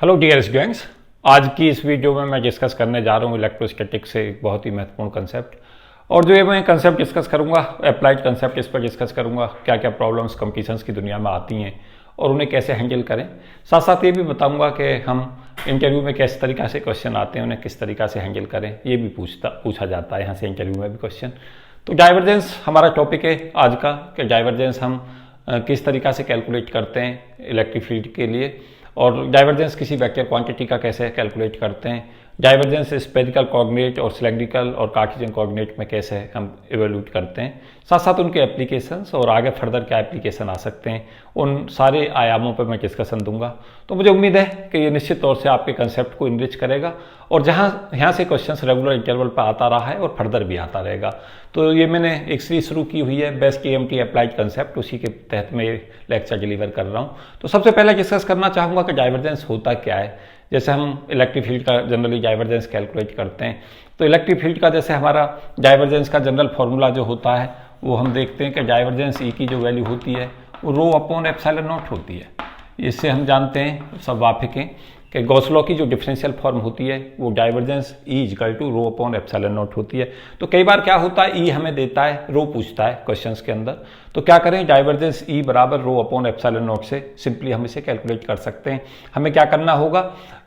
Hello dear students, आज की इस वीडियो में मैं डिस्कस करने जा रहा हूँ इलेक्ट्रोस्टैटिक्स से एक बहुत ही महत्वपूर्ण कंसेप्ट। और जो ये मैं कंसेप्ट डिस्कस करूँगा, अप्लाइड कंसेप्ट इस पर डिस्कस करूँगा, क्या क्या प्रॉब्लम्स कंपटीशंस की दुनिया में आती हैं और उन्हें कैसे हैंडल करें। साथ साथ ये भी बताऊँगा कि हम इंटरव्यू में किस तरीक़ा से क्वेश्चन आते हैं, उन्हें किस तरीक़ा से हैंडल करें, ये भी पूछा जाता है यहाँ से इंटरव्यू में भी क्वेश्चन। तो डाइवर्जेंस हमारा टॉपिक है आज का, कि डाइवर्जेंस हम किस तरीक़ा से कैलकुलेट करते हैं इलेक्ट्रिक फील्ड के लिए, और डाइवर्जेंस किसी वेक्टर क्वांटिटी का कैसे कैलकुलेट करते हैं, डाइवर्जेंस स्फेरिकल कोऑर्डिनेट और सिलेंड्रिकल और कार्टेशियन कोऑर्डिनेट में कैसे हम इवेल्यूट करते हैं, साथ साथ उनके एप्लीकेशंस और आगे फर्दर क्या एप्लीकेशन आ सकते हैं, उन सारे आयामों पर मैं डिस्कशन दूंगा। तो मुझे उम्मीद है कि ये निश्चित तौर से आपके कंसेप्ट को इनरिच करेगा और यहाँ से क्वेश्चंस रेगुलर इंटरवल पर आता रहा है और फर्दर भी आता रहेगा। तो ये मैंने एक सीरीज शुरू की हुई है बेस्ट टीएमटी अप्लाइड कंसेप्ट, उसी के तहत मैं ये लेक्चर डिलीवर कर रहा हूँ। तो सबसे पहले डिस्कस करना चाहूँगा कि डाइवर्जेंस होता क्या है। जैसे हम इलेक्ट्रिक फील्ड का जनरली डाइवर्जेंस कैलकुलेट करते हैं, तो इलेक्ट्रिक फील्ड का जैसे हमारा डाइवर्जेंस का जनरल फार्मूला जो होता है वो हम देखते हैं कि डाइवर्जेंस ई की जो वैल्यू होती है वो रो अपॉन एप्सिलॉन नॉट होती है। इससे हम जानते हैं, सब वाफिक हैं, कि गॉस लॉ की जो डिफरेंशियल फॉर्म होती है वो divergence E equal to rho upon epsilon naught होती है। तो कई बार क्या होता है, ई हमें देता है, रो पूछता है क्वेश्चंस के अंदर, तो क्या करें, डाइवर्जेंस ई बराबर रो अपॉन एप्सिलॉन नॉट से सिंपली हम इसे कैलकुलेट कर सकते हैं। हमें क्या करना होगा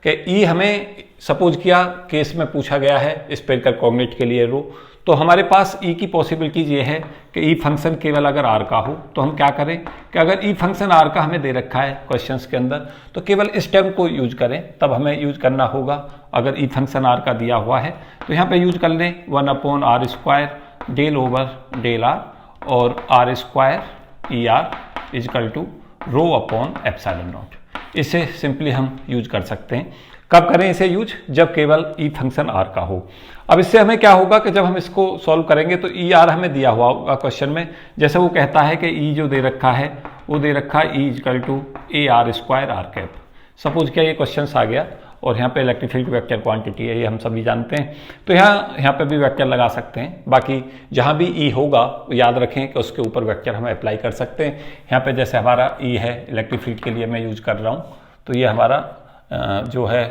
कि ई हमें सपोज किया केस में पूछा गया है स्फेरिकल कोऑर्डिनेट के लिए रो, तो हमारे पास ई की पॉसिबिलिटीज ये है कि ई फंक्शन केवल अगर आर का हो, तो हम क्या करें कि अगर ई फंक्शन आर का हमें दे रखा है क्वेश्चंस के अंदर, तो केवल इस टर्म को यूज करें, तब हमें यूज करना होगा। अगर ई फंक्शन आर का दिया हुआ है तो यहाँ पे यूज कर लें 1 upon R square del over del R, और R square E R equal to rho upon epsilon not. इसे सिंपली हम यूज कर सकते हैं। कब करें इसे यूज, जब केवल ई फंक्शन आर का हो। अब इससे हमें क्या होगा कि जब हम इसको सॉल्व करेंगे तो ई आर हमें दिया हुआ होगा क्वेश्चन में, जैसे वो कहता है कि ई जो दे रखा है वो दे रखा है E equal to A R square R cap. Suppose क्या ये क्वेश्चन आ गया और यहाँ पे इलेक्ट्रिक फील्ड वेक्टर क्वांटिटी है, ये हम सभी जानते हैं, तो यहाँ पे भी वेक्टर लगा सकते हैं। बाकी जहाँ भी ई होगा याद रखें कि उसके ऊपर वेक्टर हम अप्लाई कर सकते हैं। यहाँ पे जैसे हमारा ई है इलेक्ट्रिक फील्ड के लिए मैं यूज कर रहा हूँ, तो ये हमारा जो है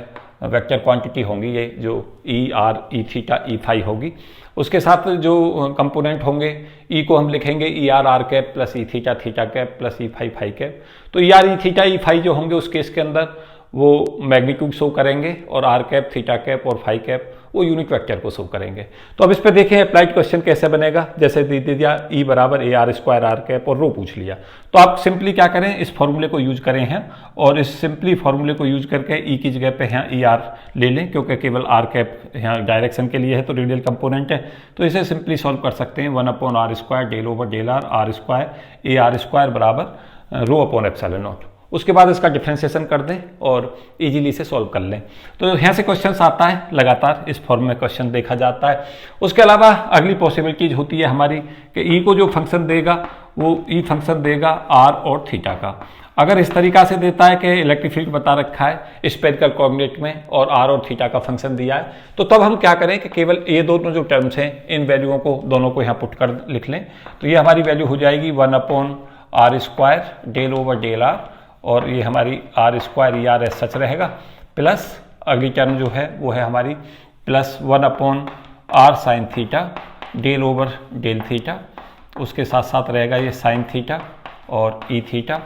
वेक्टर क्वांटिटी होंगी, ये जो ई R E theta E phi होगी। उसके साथ जो कंपोनेंट होंगे, ई को हम लिखेंगे E R R cap plus E theta theta cap plus E phi phi cap. तो E R E theta E phi जो होंगे उस केस के अंदर वो मैग्नीट्यूड शो करेंगे, और आर कैप थीटा कैप और फाई कैप वो यूनिट वेक्टर को शो करेंगे। तो अब इस पर देखें अप्लाइड क्वेश्चन कैसे बनेगा। जैसे दे दिया ई बराबर A R square R cap और रो पूछ लिया, तो आप सिंपली क्या करें, इस फॉर्मूले को यूज करें हैं, और इस सिंपली फॉर्मूले को यूज करके ई की जगह पे यहाँ ई आर ले लें, क्योंकि केवल आर कैप यहाँ डायरेक्शन के लिए है तो रेडियल कंपोनेंट है। तो इसे सिंपली सॉल्व कर सकते हैं 1 upon R square del over del R square A R square बराबर रो अपॉन एप्सिलॉन नॉट। उसके बाद इसका डिफ्रेंसिएशन कर दें और इजीली से सॉल्व कर लें। तो यहाँ से क्वेश्चन आता है लगातार, इस फॉर्म में क्वेश्चन देखा जाता है। उसके अलावा अगली पॉसिबिलिटीज होती है हमारी कि ई को जो फंक्शन देगा वो ई फंक्शन देगा आर और थीटा का। अगर इस तरीका से देता है कि इलेक्ट्रिक फील्ड बता रखा है स्फेरिकल कोऑर्डिनेट में और आर और थीटा का फंक्शन दिया है, तो तब हम क्या करें कि केवल ये दोनों जो टर्म्स हैं इन वैल्यूओं को दोनों को यहाँ पुट कर लिख लें। तो ये हमारी वैल्यू हो जाएगी 1 upon R square del over del R, और ये हमारी R square E R as such रहेगा, प्लस अगली टर्म जो है वो है हमारी plus 1 upon R sine theta del over del theta. उसके साथ साथ रहेगा ये साइन थीटा और E theta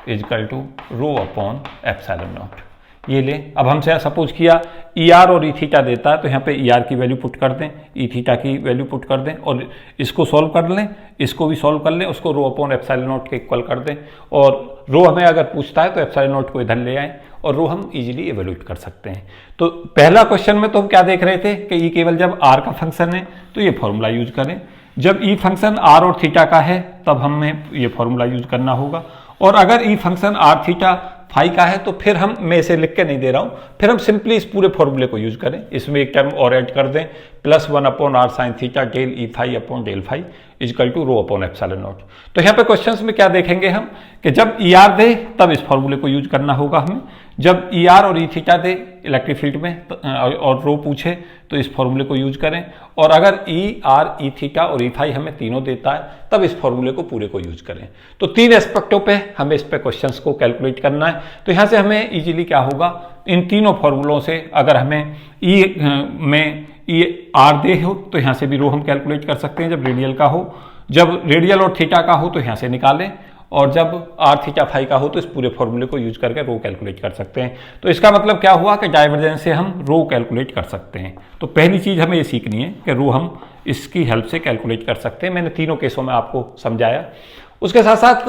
equal to rho upon epsilon not. ये ले, अब हमसे सपोज किया ई आर और ई थीटा देता है, तो यहाँ पे ई आर की वैल्यू पुट कर दें, ई थीटा की वैल्यू पुट कर दें, और इसको सॉल्व कर लें, इसको भी सॉल्व कर लें, उसको रो अपॉन एप्सिलॉन नॉट के इक्वल कर दें, और रो हमें अगर पूछता है तो एप्सिलॉन नॉट को इधर ले आएं और रो हम इजीली इवेल्यूट कर सकते हैं। तो पहला क्वेश्चन में तो हम क्या देख रहे थे कि ई केवल जब आर का फंक्शन है तो ये फॉर्मूला यूज करें, जब ई फंक्शन आर और थीटा का है तब हमें ये फॉर्मूला यूज करना होगा, और अगर E function R theta phi का है तो फिर मैं इसे लिख के नहीं दे रहा हूं, फिर हम सिंपली इस पूरे फॉर्मूले को यूज करें, इसमें एक टर्म और ऐड कर दें plus 1 upon R sine theta del E phi upon del phi. Equal to rho upon epsilon naught. तो यहाँ पे क्वेश्चंस में क्या देखेंगे हम कि जब ई आर दे तब इस फॉर्मूले को यूज करना होगा हमें, जब ई आर और ई थीटा दे इलेक्ट्रिक फील्ड में और रो पूछे तो इस फॉर्मूले को यूज करें, और अगर ई आर ई थीटा और ई फाई हमें तीनों देता है तब इस फॉर्मूले को पूरे को यूज करें। तो 3 एस्पेक्टों पे हमें इस पे क्वेश्चंस को कैलकुलेट करना है। तो यहाँ से हमें इजीली क्या होगा, इन तीनों फॉर्मूलों से अगर हमें ई में ई आर दे हो तो यहाँ से भी रो हम कैलकुलेट कर सकते हैं जब रेडियल का हो, जब रेडियल और थीटा का हो तो यहाँ से निकालें, और जब आर थीटा फाई का हो तो इस पूरे फॉर्मूले को यूज करके रो कैलकुलेट कर सकते हैं। तो इसका मतलब क्या हुआ कि डाइवर्जेंस से हम रो कैलकुलेट कर सकते हैं। तो पहली चीज़ हमें ये सीखनी है कि रो हम इसकी हेल्प से कैलकुलेट कर सकते हैं। मैंने तीनों केसों में आपको समझाया। उसके साथ साथ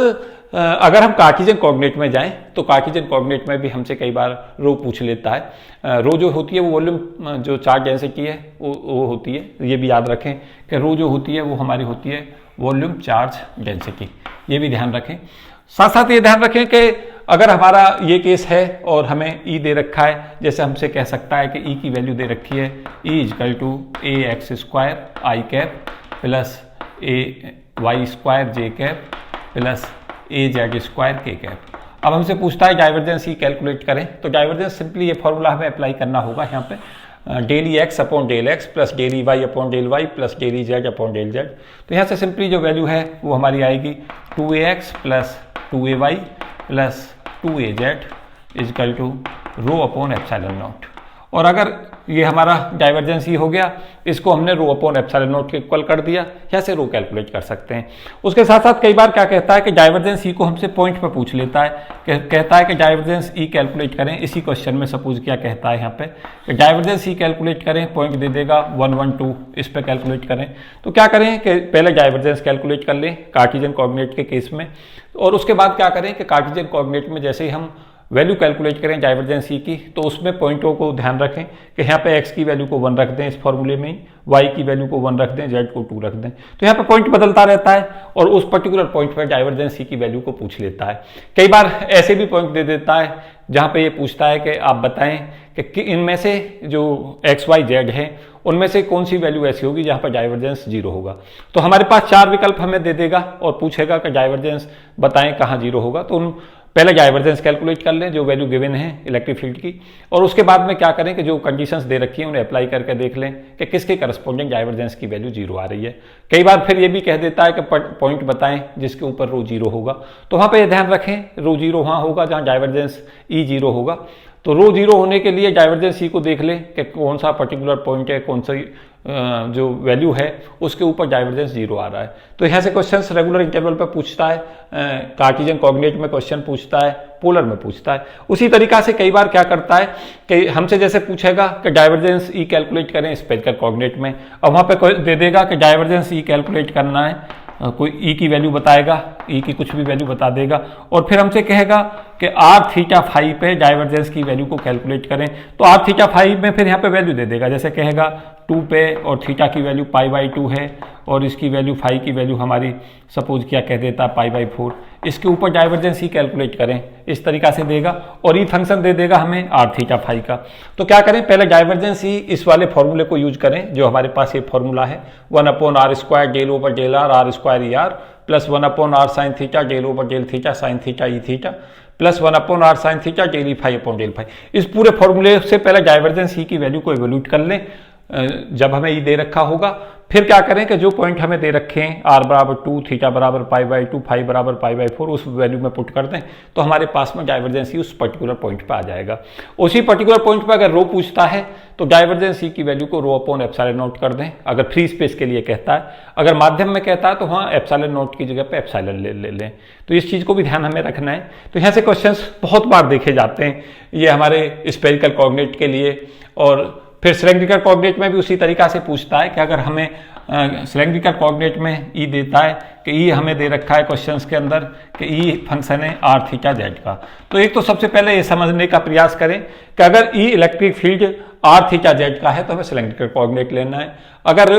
अगर हम कार्टेशियन कोऑर्डिनेट में जाएं तो कार्टेशियन कोऑर्डिनेट में भी हमसे कई बार रो पूछ लेता है। रो जो होती है वो वॉल्यूम जो चार्ज डेंसिटी है वो होती है। ये भी याद रखें कि रो जो होती है वो हमारी होती है वॉल्यूम चार्ज डेंसिटी, ये भी ध्यान रखें। साथ साथ ये ध्यान रखें कि अगर हमारा ये केस है और हमें ई दे रखा है, जैसे हमसे कह सकता है कि ई की वैल्यू दे रखी है E equal to A X square I cap plus A Y square J cap plus A Z square K cap. अब हमसे पूछता है डाइवर्जेंस ई कैलकुलेट करें, तो डाइवर्जेंस सिंपली ये फॉर्मूला हमें अप्लाई करना होगा यहाँ पे, del E X upon del X plus del E Y upon del Y plus del E Z upon del Z. तो यहाँ से सिंपली जो वैल्यू है वो हमारी आएगी 2ax plus 2ay plus 2az equal to rho upon epsilon naught. और अगर ये हमारा डाइवर्जेंस ही हो गया, इसको हमने रो अपॉन एप्सिलॉन नॉट के इक्वल कर दिया, यहाँ से रो कैलकुलेट कर सकते हैं। उसके साथ साथ कई बार क्या कहता है कि डाइवर्जेंस ई को हमसे पॉइंट पे पूछ लेता है, कहता है कि डाइवर्जेंस ई कैलकुलेट करें। इसी क्वेश्चन में सपोज क्या कहता है यहाँ पे कि डाइवर्जेंस ई कैलकुलेट करें, पॉइंट दे देगा 1 1 2, इस पे कैलकुलेट करें। तो क्या करें कि पहले डाइवर्जेंस कैलकुलेट कर लें कार्टेशियन कोऑर्डिनेट के केस में, और उसके बाद क्या करें कि कार्टेशियन कोऑर्डिनेट में जैसे ही हम वैल्यू कैलकुलेट करें डाइवर्जेंस ई की तो उसमें पॉइंटों को ध्यान रखें कि यहाँ पे x की वैल्यू को 1 रख दें इस फॉर्मूले में ही, y की वैल्यू को 1 रख दें, z को 2 रख दें। तो यहाँ पे पॉइंट बदलता रहता है और उस पर्टिकुलर पॉइंट पर डाइवर्जेंस ई की वैल्यू को पूछ लेता है। कई बार ऐसे भी पॉइंट दे देता है जहाँ पे ये पूछता है कि आप बताएं कि इनमें से जो x y z है उनमें से कौन सी वैल्यू ऐसी होगी जहाँ पर डाइवर्जेंस 0 होगा। तो हमारे पास 4 विकल्प हमें दे देगा और पूछेगा कि डाइवर्जेंस बताएं कहाँ 0 होगा। तो उन पहले डाइवर्जेंस कैलकुलेट कर लें जो वैल्यू गिवन है इलेक्ट्रिक फील्ड की, और उसके बाद में क्या करें कि जो कंडीशंस दे रखी हैं उन्हें अप्लाई करके देख लें कि किसके करस्पॉन्डिंग डाइवर्जेंस की वैल्यू 0 आ रही है। कई बार फिर ये भी कह देता है कि पॉइंट बताएं जिसके ऊपर रो 0 होगा, तो वहाँ पे ध्यान रखें रो 0 वहाँ होगा जहाँ डाइवर्जेंस ई 0 होगा। तो रो 0 होने के लिए डाइवर्जेंस ई को देख लें कि कौन सा पर्टिकुलर पॉइंट है, कौन सी जो वैल्यू है उसके ऊपर डाइवर्जेंस 0 आ रहा है। तो यहाँ से क्वेश्चंस रेगुलर इंटरवल पर पूछता है, कार्टेशियन कोऑर्डिनेट में क्वेश्चन पूछता है, पोलर में पूछता है। उसी तरीका से कई बार क्या करता है कि हमसे जैसे पूछेगा कि डाइवर्जेंस ई कैलकुलेट करें स्फेरिकल कोऑर्डिनेट में, अब वहाँ पे दे देगा कि डाइवर्जेंस ई कैलकुलेट करना है, कोई ई की वैल्यू बताएगा, ई की कुछ भी वैल्यू बता देगा, और फिर हमसे कहेगा कि आर थीटा फाई पे डाइवर्जेंस की वैल्यू को कैलकुलेट करें। तो आर थीटा फाई में फिर यहाँ पे वैल्यू दे देगा, जैसे कहेगा 2 पे और थीटा की वैल्यू π/2 है और इसकी वैल्यू फाई की वैल्यू हमारी सपोज क्या कह देता π/4, इसके ऊपर डाइवर्जेंस ही कैलकुलेट करें, इस तरीका से देगा। और ई फंक्शन दे देगा हमें आर थीटा फाई का। तो क्या करें, पहले डाइवर्जेंस ही इस वाले फॉर्मूले को यूज करें जो हमारे पास ये फॉर्मूला है 1/r² del over del R R square E R plus 1/r sine theta del over del theta sine theta E theta plus 1/r sine theta del E phi upon del phi. इस पूरे फॉर्मूले से पहले divergence ही की value को evaluate कर लें जब हमें ई दे रखा होगा। फिर क्या करें कि जो पॉइंट हमें दे रखे हैं r बराबर 2, थीटा बराबर π/2, फाई बराबर π/4 उस वैल्यू में पुट कर दें तो हमारे पास में डाइवर्जेंस ही उस पर्टिकुलर पॉइंट पे आ जाएगा। उसी पर्टिकुलर पॉइंट पे अगर रो पूछता है तो डाइवर्जेंस ही की वैल्यू को रो अपॉन एप्सिलॉन नॉट कर दें, अगर फ्री स्पेस के लिए कहता है। अगर माध्यम में कहता है तो हाँ एप्सिलॉन नॉट की जगह पे एप्सिलॉन ले लें। तो इस चीज़ को भी ध्यान हमें रखना है। तो यहाँ से क्वेश्चंस बहुत बार देखे जाते हैं ये हमारे स्फेरिकल कोऑर्डिनेट के लिए, और फिर सिलेंड्रिकल कोऑर्डिनेट में भी उसी तरीका से पूछता है कि अगर हमें सिलेंड्रिकल कोऑर्डिनेट में ई देता है कि ई हमें दे रखा है क्वेश्चंस के अंदर कि ई फंक्शन है आर थीटा जेड का। तो एक तो सबसे पहले ये समझने का प्रयास करें कि अगर E electric field R theta Z का है तो हमें सिलेंड्रिकल कोऑर्डिनेट लेना है। अगर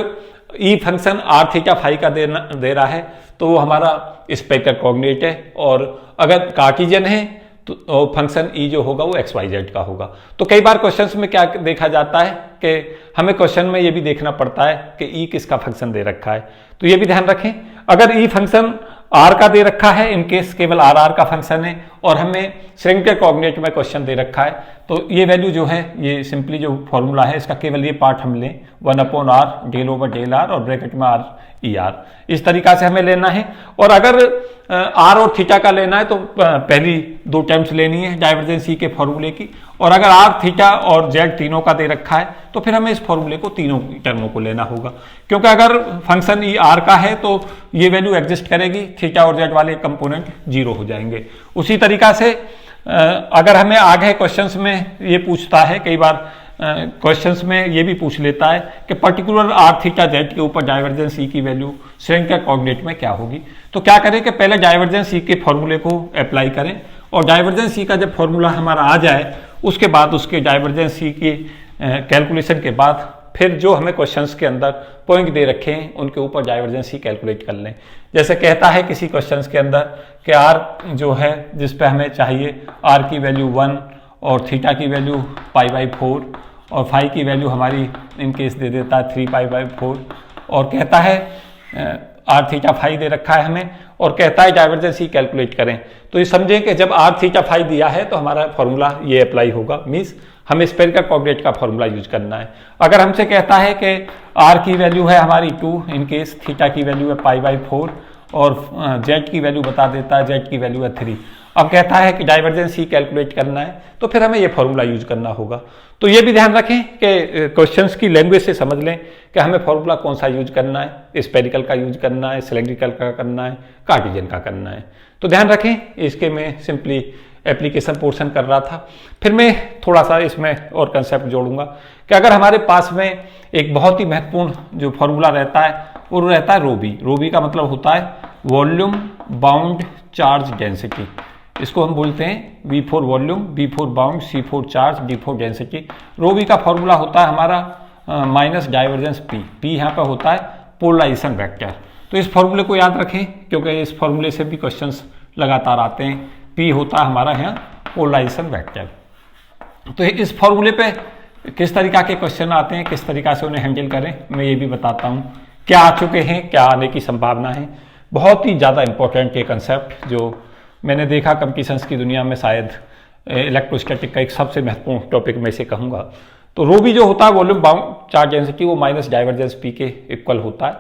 E function R theta phi का दे रहा है तो वो हमारा स्फेरिकल कोऑर्डिनेट है, और अगर कार्टेशियन है तो फंक्शन ई जो होगा वो एक्स वाई जेड का होगा। तो कई बार क्वेश्चंस में क्या देखा जाता है कि हमें क्वेश्चन में ये भी देखना पड़ता है कि ई किसका फंक्शन दे रखा है। तो ये भी ध्यान रखें अगर ई फंक्शन आर का दे रखा है, इन केस केवल आर आर का फंक्शन है और हमें सिलेंडरिकल कोऑर्डिनेट में क्वेश्चन दे रखा है, तो ये वैल्यू जो है, ये सिंपली जो फॉर्मूला है इसका केवल ये पार्ट हम लें 1/r del over del R और ब्रैकेट में आर ई आर, इस तरीका से हमें लेना है। और अगर आर और थीटा का लेना है तो पहली दो टर्म्स लेनी है डाइवर्जेंस ई के फॉर्मूले की, और अगर आर थीटा और जेड तीनों का दे रखा है तो फिर हमें इस फॉर्मूले को तीनों टर्मों को लेना होगा, क्योंकि अगर फंक्शन ई आर का है तो ये वैल्यू एग्जिस्ट करेगी, थीटा और जेड वाले कंपोनेंट जीरो हो जाएंगे। उसी तरीका से अगर हमें आगे क्वेश्चंस में ये पूछता है, कई बार क्वेश्चंस में ये भी पूछ लेता है कि पर्टिकुलर आर थीटा जेड के ऊपर डाइवर्जेंस ई की वैल्यू सिलेंडरिकल कोऑर्डिनेट में क्या होगी, तो क्या करें कि पहले डाइवर्जेंस ई के फॉर्मूले को अप्लाई करें, और डाइवर्जेंस ई का जब फॉर्मूला हमारा आ जाए उसके बाद उसके डाइवर्जेंस ई की कैलकुलेशन के बाद फिर जो हमें क्वेश्चंस के अंदर पॉइंट दे रखे हैं उनके ऊपर डाइवर्जेंस ई कैलकुलेट कर लें। जैसे कहता है किसी क्वेश्चंस के अंदर कि आर जो है जिस पे हमें चाहिए आर की वैल्यू 1 और थीटा की वैल्यू π/4 और फाई की वैल्यू हमारी इन केस दे देता है 3π/4, और कहता है आर थीटा फाई दे रखा है हमें और कहता है डाइवर्जेंस ई कैलकुलेट करें, तो ये समझें कि जब आर थीटा फाई दिया है तो हमारा फॉर्मूला ये अप्लाई होगा, मीन्स हमें स्फेरिकल कोऑर्डिनेट का फॉर्मूला यूज करना है। अगर हमसे कहता है कि आर की वैल्यू है हमारी 2, इन केस थीटा की वैल्यू है π/4 और जेड की वैल्यू बता देता है, जेड की वैल्यू है 3, अब कहता है कि डाइवर्जेंस ई कैलकुलेट करना है, तो फिर हमें ये फॉर्मूला यूज करना होगा। तो ये भी ध्यान रखें कि क्वेश्चंस की लैंग्वेज से समझ लें कि हमें फॉर्मूला कौन सा यूज करना है, स्फेरिकल का यूज करना है, सिलेंड्रिकल का करना है, कार्टेशियन का करना है। तो ध्यान रखें, इसके मैं सिंपली एप्लीकेशन पोर्शन कर रहा था। फिर मैं थोड़ा सा इसमें और कंसेप्ट जोड़ूंगा कि अगर हमारे पास में एक बहुत ही महत्वपूर्ण जो फॉर्मूला रहता है वो रहता है रोबी। रोबी का मतलब होता है वॉल्यूम बाउंड चार्ज डेंसिटी, इसको हम बोलते हैं V for volume, B for bound, C for charge, D for density. रोबी का फॉर्मूला होता है हमारा माइनस डाइवर्जेंस P यहाँ पर होता है पोलराइजेशन वेक्टर। तो इस फॉर्मूले को याद रखें क्योंकि इस फॉर्मूले से भी क्वेश्चंस लगातार आते हैं। P होता है हमारा यहाँ पोलराइजेशन वेक्टर। तो इस फॉर्मूले पे किस तरीका के क्वेश्चन आते हैं, किस तरीका से उन्हें हैंडल करें, मैं ये भी बताता हूँ। क्या आ चुके हैं, क्या आने की संभावना है, बहुत ही ज़्यादा इंपॉर्टेंट ये कंसेप्ट जो मैंने देखा कंपटीशंस की दुनिया में शायद इलेक्ट्रोस्टैटिक का एक सबसे महत्वपूर्ण टॉपिक में से कहूँगा। तो रोबी जो होता है वॉल्यूम बाउंड चार्ज डेंसिटी, वो माइनस डाइवर्जेंस P के इक्वल होता है,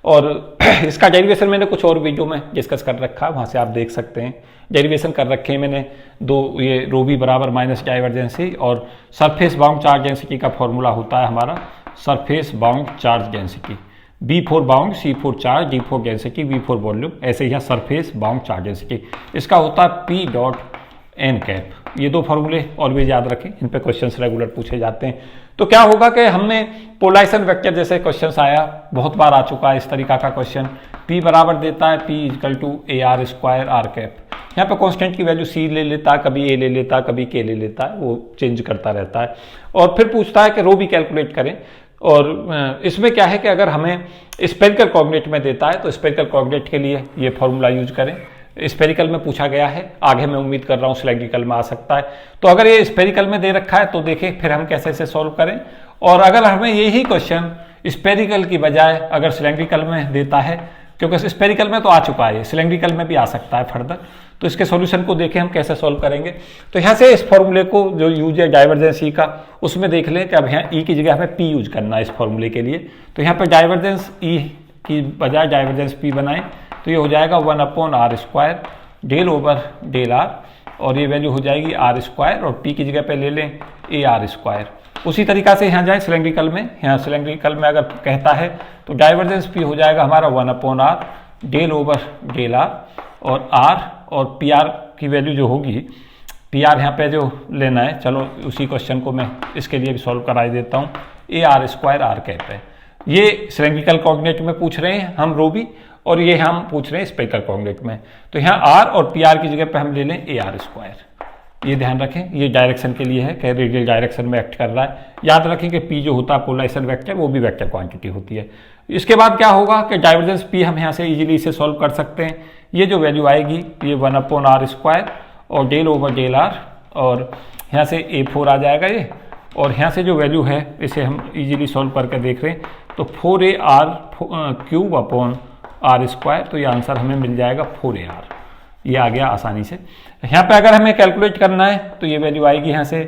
और इसका डेरिवेशन मैंने कुछ और वीडियो में डिस्कस कर रखा है, वहाँ से आप देख सकते हैं। डेरिवेशन कर रखे हैं मैंने दो, ये रोबी बराबर माइनस डाइवर्जेंसी और सरफेस बाउंड चार्ज डेंसिटी का फॉर्मूला होता है हमारा surface bound charge density, B for bound, C for charge, D for density, V for volume, ऐसे ही सरफेस बाउंड चार्ज डेंसिटी। इसका होता है P.n. ये दो फॉर्मूले ऑलवेज याद रखें, इन पे क्वेश्चंस रेगुलर पूछे जाते हैं। तो क्या होगा कि हमने पोलराइजेशन वेक्टर जैसे क्वेश्चंस आया, बहुत बार आ चुका है इस तरीका का क्वेश्चन। P बराबर देता है P = AR²r। यहाँ पे कांस्टेंट की वैल्यू C ले लेता है, कभी A ले लेता है, कभी K ले लेता है, वो चेंज करता रहता है। और फिर पूछता है कि रो भी कैलकुलेट करें, और इसमें क्या है कि अगर हमें स्फेरिकल कोऑर्डिनेट में देता है तो स्फेरिकल कोऑर्डिनेट के लिए ये फॉर्मूला यूज करें। स्फेरिकल में पूछा गया है, आगे मैं उम्मीद कर रहा हूँ सिलेंड्रिकल में आ सकता है। तो अगर ये स्फेरिकल में दे रखा है तो देखें फिर हम कैसे से सॉल्व करें, और अगर हमें यही क्वेश्चन स्फेरिकल की बजाय अगर सिलेंड्रिकल में देता है, क्योंकि स्फेरिकल में तो आ चुका है, सिलेंड्रिकल में भी आ सकता है फर्दर, तो इसके सॉल्यूशन को देखें हम कैसे सॉल्व करेंगे। तो यहाँ से इस फॉर्मूले को जो यूज है डाइवर्जेंस ई का, उसमें देख लें कि अब यहाँ ई की जगह हमें पी यूज करना है इस फॉर्मूले के लिए। तो यहाँ पर डाइवर्जेंस ई की बजाय डाइवर्जेंस पी बनाएं तो ये हो जाएगा 1/r² del over del R, और ये वैल्यू हो जाएगी r², और p की जगह पे ले लें AR²। उसी तरीका से यहाँ जाए सिलेंड्रिकल में, यहाँ सिलेंड्रिकल में अगर कहता है तो डाइवर्जेंस p हो जाएगा हमारा 1/r del over del R, और r और PR की वैल्यू जो होगी, PR यहाँ पे जो लेना है, चलो उसी क्वेश्चन को मैं इसके लिए भी सॉल्व कराई देता हूँ। AR²r है, ये सिलेंड्रिकल कोऑर्डिनेट में पूछ रहे हैं हम रो भी, और ये हम पूछ रहे हैं स्फेरिकल कोऑर्डिनेट में। तो यहाँ R और PR की जगह पे हम ले लें AR²। ये ध्यान रखें, ये डायरेक्शन के लिए है कि रेडियल डायरेक्शन में एक्ट कर रहा है। याद रखें कि P जो होता है पोलराइजेशन वेक्टर, वो भी वेक्टर क्वांटिटी होती है। इसके बाद क्या होगा कि डाइवर्जेंस P हम यहाँ से इजीली इसे सॉल्व कर सकते हैं। ये जो वैल्यू आएगी ये 1/r² और डेल ओवर डेल आर, और यहाँ से A4 आ जाएगा ये, और यहाँ से जो वैल्यू है इसे हम इजीली सॉल्व करके देख रहे हैं तो 4AR³ आर स्क्वायर, तो ये आंसर हमें मिल जाएगा 4AR। ये आ गया आसानी से। यहाँ पे अगर हमें कैलकुलेट करना है तो ये वैल्यू आएगी यहाँ से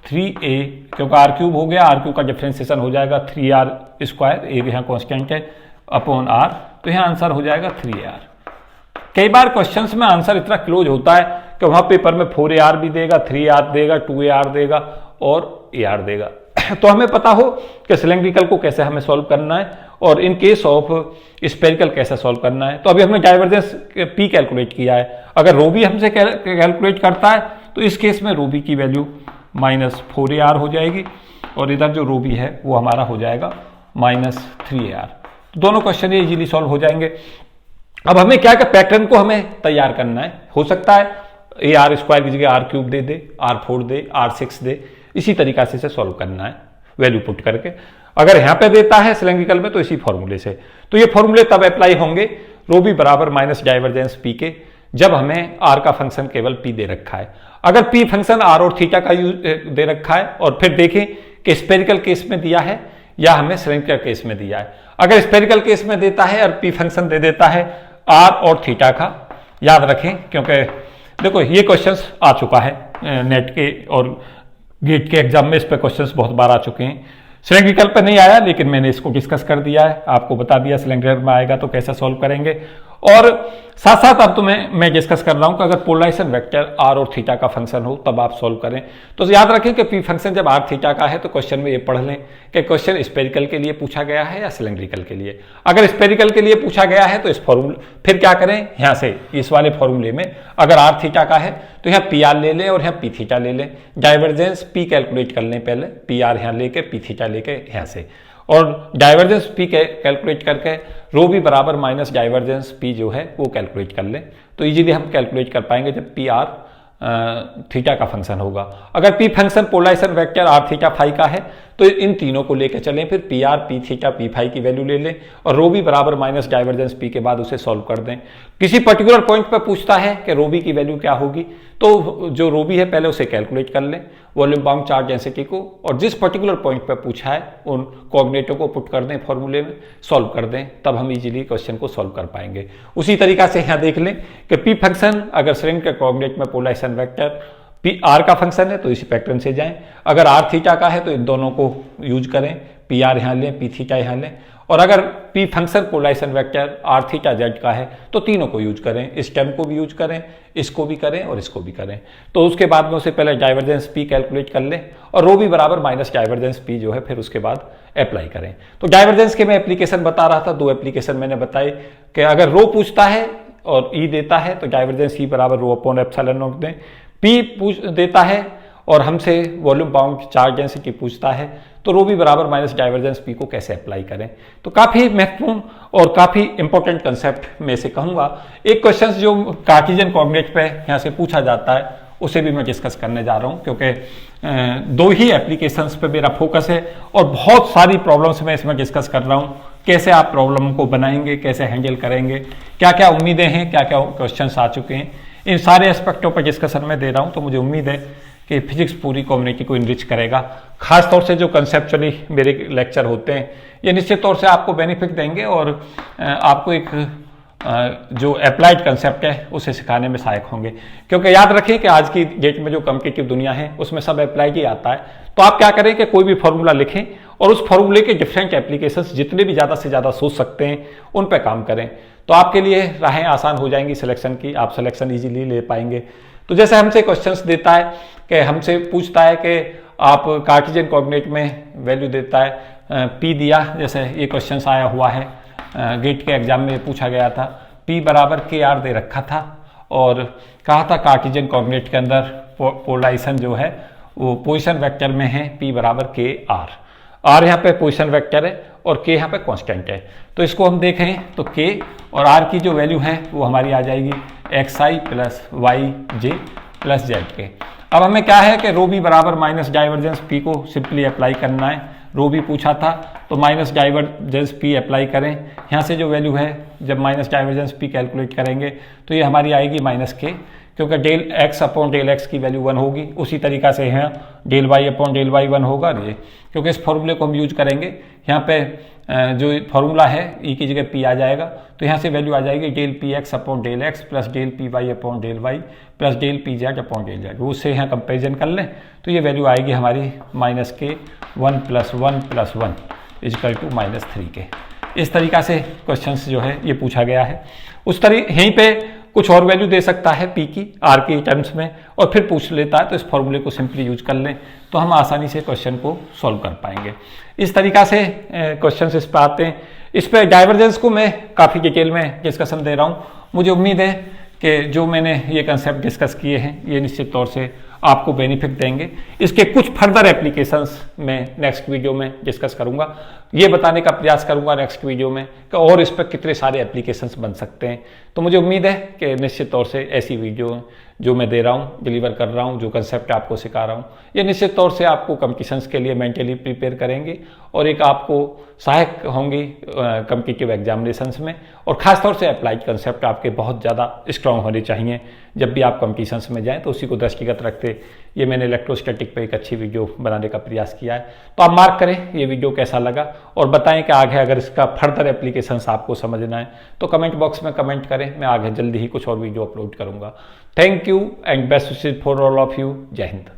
3A, क्योंकि आर क्यूब हो गया, आर क्यूब का डिफ्रेंसिएशन हो जाएगा 3R स्क्वायर, ए यहाँ कॉन्स्टेंट है, अपॉन आर, तो यहाँ आंसर हो जाएगा 3AR। कई बार क्वेश्चंस में आंसर इतना क्लोज होता है कि वहाँ पेपर में 4AR भी देगा, 3R देगा, 2AR देगा और AR देगा। तो हमें पता हो कि सिलेंड्रिकल को कैसे हमें सॉल्व करना है और इन केस ऑफ स्पेरिकल कैसे सॉल्व करना है। तो अभी हमने डाइवर्जेंस P कैलकुलेट किया है, अगर रो बी हमसे कैलकुलेट करता है तो इस केस में रो बी की वैल्यू -4AR हो जाएगी और इधर जो रो बी है वो हमारा हो जाएगा -3AR। तो दोनों क्वेश्चन ये इजीली सॉल्व हो जाएंगे। अब हमें क्या पैटर्न को हमें तैयार करना है। हो सकता है AR स्क्वायर की जगह R क्यूब दे दे, R4 दे, R6 दे, इसी तरीका से इसे सॉल्व करना है वैल्यू पुट करके। अगर यहाँ पे देता है सिलेंड्रिकल में तो इसी फॉर्मूले से, तो ये फॉर्मूले तब अप्लाई होंगे रो बी बराबर माइनस डाइवर्जेंस P के, जब हमें R का फंक्शन केवल P दे रखा है। अगर P फंक्शन R और थीटा का दे रखा है और फिर देखें कि स्पेरिकल केस में दिया है या हमें सिलेंड्रिकल केस में दिया है। अगर स्पेरिकल केस में देता है और P फंक्शन दे देता है R और थीटा का, याद रखें क्योंकि देखो ये क्वेश्चंस आ चुका है नेट के और गेट के एग्जाम में, इस पे क्वेश्चंस बहुत बार आ चुके हैं। सिलेंड्रिकल पे नहीं आया लेकिन मैंने इसको डिस्कस कर दिया है, आपको बता दिया सिलेंड्रिकल में आएगा तो कैसे सॉल्व करेंगे। और साथ साथ अब तुम्हें मैं डिस्कस कर रहा हूं कि अगर पोलराइजेशन वेक्टर आर और थीटा का फंक्शन हो तब आप सॉल्व करें। तो याद रखें कि पी फंक्शन जब आर थीटा का है तो क्वेश्चन में ये पढ़ लें कि क्वेश्चन स्पेरिकल के लिए पूछा गया है या सिलेंड्रिकल के लिए। अगर स्पेरिकल के लिए पूछा गया है तो इस फॉर्मूले फिर क्या करें, यहाँ से इस वाले फॉर्मूले में अगर आर थीटा का है तो यहाँ पी आर ले लें और यहाँ पी थीटा ले लें। डाइवर्जेंस पी कैलकुलेट कर लें पहले, पी आर यहाँ लेके पी थीटा लेके यहाँ से, और डाइवर्जेंस पी कैलकुलेट करके रो बी बराबर माइनस डाइवर्जेंस पी जो है वो कैलकुलेट कर लें तो इजीली हम कैलकुलेट कर पाएंगे जब पी आर थीटा का फंक्शन होगा। अगर P function polarisation vector R theta phi का है तो इन तीनों को लेकर चलें, फिर P R P theta P phi की वैल्यू ले लें और रो बी बराबर माइनस डाइवर्जेंस पी के बाद उसे सॉल्व कर दें। किसी पर्टिकुलर पॉइंट पर पूछता है कि रो बी की वैल्यू क्या होगी तो जो रो बी है पहले उसे कैलकुलेट कर लें वॉल्यूम बाउंड चार्ज डेंसिटी को, और जिस पर्टिकुलर पॉइंट पर पूछा है उन कोऑर्डिनेटों को पुट कर दें फॉर्मूले में, सॉल्व कर दें, तब हम इजीली क्वेश्चन को सॉल्व कर पाएंगे। उसी तरीका से यहाँ देख लें कि पी फंक्शन अगर सिलेंडर के कोऑर्डिनेट में पोलराइजेशन वेक्टर पी आर का फंक्शन है तो इसी पैटर्न से जाएं। अगर आर थीटा का है तो इन दोनों को यूज करें, पी आर यहाँ लें पी थीटा यहाँ लें, और अगर P function polarisation vector R theta Z का है तो तीनों को यूज करें, इस टर्म को भी यूज करें, इसको भी करें और इसको भी करें। तो उसके बाद में उसे पहले डाइवर्जेंस पी कैलकुलेट कर लें और रो बी बराबर माइनस डाइवर्जेंस पी जो है फिर उसके बाद अप्लाई करें। तो डाइवर्जेंस के मैं एप्लीकेशन बता रहा था, दो एप्लीकेशन मैंने बताई कि अगर रो पूछता है और ई देता है तो डाइवर्जेंस ई बराबर रो अपॉन एप्सिलॉन नॉट दें, पी पूछ देता है और हमसे वॉल्यूम बाउंड चार्ज डेंसिटी पूछता है तो रो बी बराबर माइनस डाइवर्जेंस पी को कैसे अप्लाई करें। तो काफ़ी महत्वपूर्ण और काफ़ी इंपॉर्टेंट कंसेप्ट में से कहूँगा। एक क्वेश्चन जो कार्टेशियन कोऑर्डिनेट पे यहाँ से पूछा जाता है उसे भी मैं डिस्कस करने जा रहा हूँ क्योंकि दो ही एप्लीकेशंस पे मेरा फोकस है और बहुत सारी प्रॉब्लम्स मैं इसमें डिस्कस कर रहा हूँ। कैसे आप प्रॉब्लम को बनाएंगे, कैसे हैंडल करेंगे, क्या क्या उम्मीदें हैं, क्या क्या क्वेश्चंस आ चुके हैं, इन सारे एस्पेक्टों पर डिस्कशन में दे रहा हूँ। तो मुझे उम्मीद है कि फिजिक्स पूरी कम्युनिटी को इनरिच करेगा। खास तौर से जो कंसेप्चुअली मेरे लेक्चर होते हैं ये निश्चित तौर से आपको बेनिफिट देंगे और आपको एक जो अप्लाइड कंसेप्ट है उसे सिखाने में सहायक होंगे। क्योंकि याद रखें कि आज की डेट में जो कॉम्पिटिटिव दुनिया है उसमें सब अप्लाइड ही आता है। तो आप क्या करें कि कोई भी फॉर्मूला लिखें और उस फॉर्मूले के डिफरेंट एप्लीकेशंस जितने भी ज़्यादा से ज़्यादा सोच सकते हैं उन पर काम करें, तो आपके लिए राहें आसान हो जाएंगी सिलेक्शन की, आप सिलेक्शन ईजिली ले पाएंगे। तो जैसे हमसे क्वेश्चंस देता है कि हमसे पूछता है कि आप कार्टेशियन कोऑर्डिनेट में वैल्यू देता है पी दिया, जैसे ये क्वेश्चंस आया हुआ है गेट के एग्जाम में पूछा गया था, पी बराबर के आर दे रखा था और कहा था कार्टेशियन कोऑर्डिनेट के अंदर पोलराइजेशन जो है वो पोजीशन वेक्टर में है पी बराबर के आर, आर यहाँ पे पोजीशन वेक्टर है और के यहाँ पे कांस्टेंट है। तो इसको हम देखें तो के और आर की जो वैल्यू है वो हमारी आ जाएगी एक्स आई प्लस वाई जे प्लस जेड के। अब हमें क्या है कि रो बी बराबर माइनस डाइवर्जेंस पी को सिंपली अप्लाई करना है। रो बी पूछा था तो माइनस डाइवर्जेंस पी अप्लाई करें, यहाँ से जो वैल्यू है जब माइनस डाइवर्जेंस पी कैलकुलेट करेंगे तो ये हमारी आएगी माइनस के, क्योंकि del X upon del X की वैल्यू 1 होगी। उसी तरीका से यहाँ del Y upon del Y 1 होगा ये, क्योंकि इस फॉर्मूले को हम यूज करेंगे। यहाँ पे जो फॉर्मूला है ई की जगह पी आ जाएगा, तो यहाँ से वैल्यू आ जाएगी del P X upon del X plus del P Y upon del Y plus del P Z upon del Z. उससे यहाँ कंपेरिजन कर लें तो ये वैल्यू आएगी हमारी माइनस के 1 + 1 + 1 इजकल टू -3 के। इस तरीका से क्वेश्चंस जो है ये पूछा गया है। उस यहीं पे कुछ और वैल्यू दे सकता है पी की आर के टर्म्स में और फिर पूछ लेता है, तो इस फॉर्मूले को सिंपली यूज कर लें तो हम आसानी से क्वेश्चन को सॉल्व कर पाएंगे। इस तरीका से क्वेश्चंस इस पर आते हैं। इस पर डाइवर्जेंस को मैं काफ़ी डिटेल में डिस्कशन दे रहा हूँ। मुझे उम्मीद है कि जो मैंने ये कंसेप्ट डिस्कस किए हैं ये निश्चित तौर से आपको बेनिफिट देंगे। इसके कुछ फर्दर एप्लीकेशंस मैं नेक्स्ट वीडियो में डिस्कस करूंगा। ये बताने का प्रयास करूंगा नेक्स्ट वीडियो में कि और इस पर कितने सारे एप्लीकेशंस बन सकते हैं। तो मुझे उम्मीद है कि निश्चित तौर से ऐसी वीडियो जो मैं दे रहा हूँ, डिलीवर कर रहा हूँ, जो कंसेप्ट आपको सिखा रहा हूँ, ये निश्चित तौर से आपको कॉम्पिटिशन्स के लिए मेंटली प्रिपेयर करेंगे और एक आपको सहायक होंगी कॉम्पिटिटिव एग्जामिनेशंस में। और खासतौर से अप्लाइड कंसेप्ट आपके बहुत ज़्यादा स्ट्रांग होने चाहिए जब भी आप कॉम्पिटिशन्स में जाएं। तो उसी को दृष्टिगत रखते ये मैंने इलेक्ट्रोस्टैटिक पे एक अच्छी वीडियो बनाने का प्रयास किया है। तो आप मार्क करें ये वीडियो कैसा लगा और बताएं कि आगे अगर इसका फर्दर एप्लीकेशंस आपको समझना है तो कमेंट बॉक्स में कमेंट करें। मैं आगे जल्दी ही कुछ और वीडियो अपलोड करूंगा। Thank you and best wishes for all of you. जय हिंद।